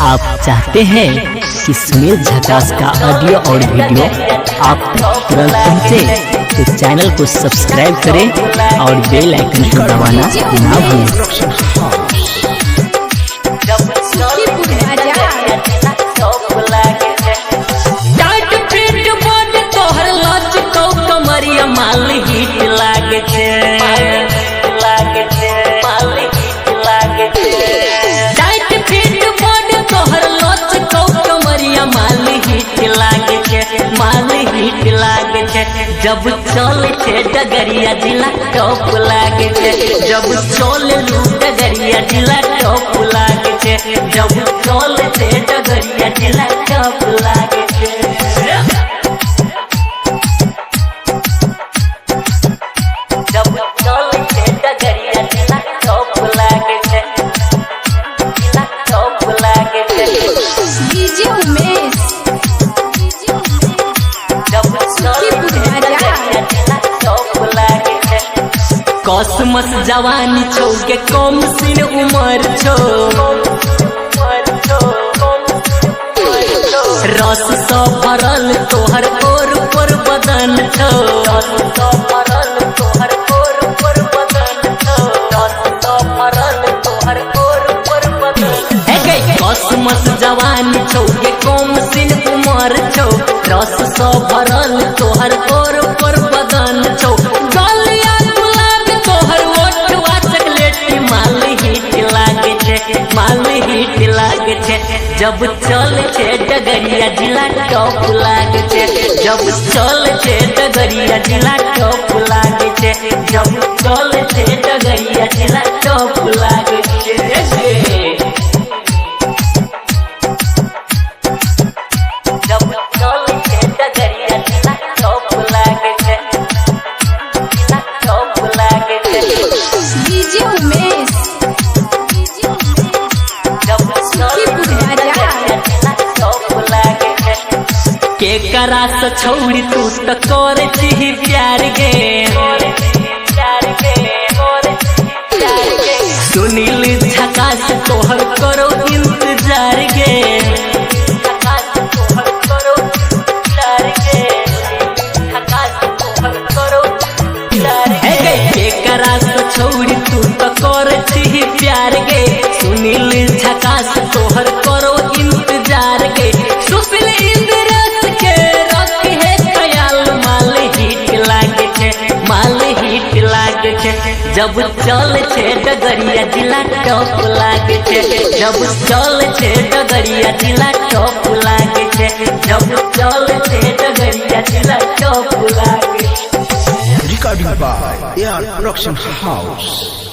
आप चाहते हैं कि सुनील झकास का ऑडियो और वीडियो आप तक तुरंत पहुंचे तो चैनल को सब्सक्राइब करें और बेल आइकन को दबाना ना भूलें। माल हिट लागे छे टाइट फिट बॉड तोहर लच कौ कमरिया माल हिट लागे छे जब चले छे डगरिया जिला टॉप लागे छे जब चले लू डगरिया जिला टॉप लागे छे जब चले छे डगरिया जिला टॉप लागे छे कसमस जवानी छौ के कम सिन उमर छौ रस स भरल तोहर ओर पर बदन छौ कसमस जवानी छौ के कम सिन उमर छौ रस स भरल तोहर ओर पर बदन छौ जब चल छे डगरिया जिला टॉप लागे छे जब चल छे डगरिया जिला टॉप लागे छे जब चल छे डगरिया जिला टॉप लागे छे जब चल छे डगरिया जिला टॉप लागे छे जिला टॉप लागे छे डीजे उमेश के करा से छौड़ी तू तो कर छी प्यार गे सुनील झकास तोहर करो इंतजार गे के करा से छौड़ी तू तो कर छी प्यार गे सुनील झकास तोहर करो इंतजार गे सुशील जब चल छे डगरिया जिला टॉप लागे छे जब चल छे डगरिया जिला टॉप लागे छे जब चल छे डगरिया जिला टॉप लागे Recording by AR Production House.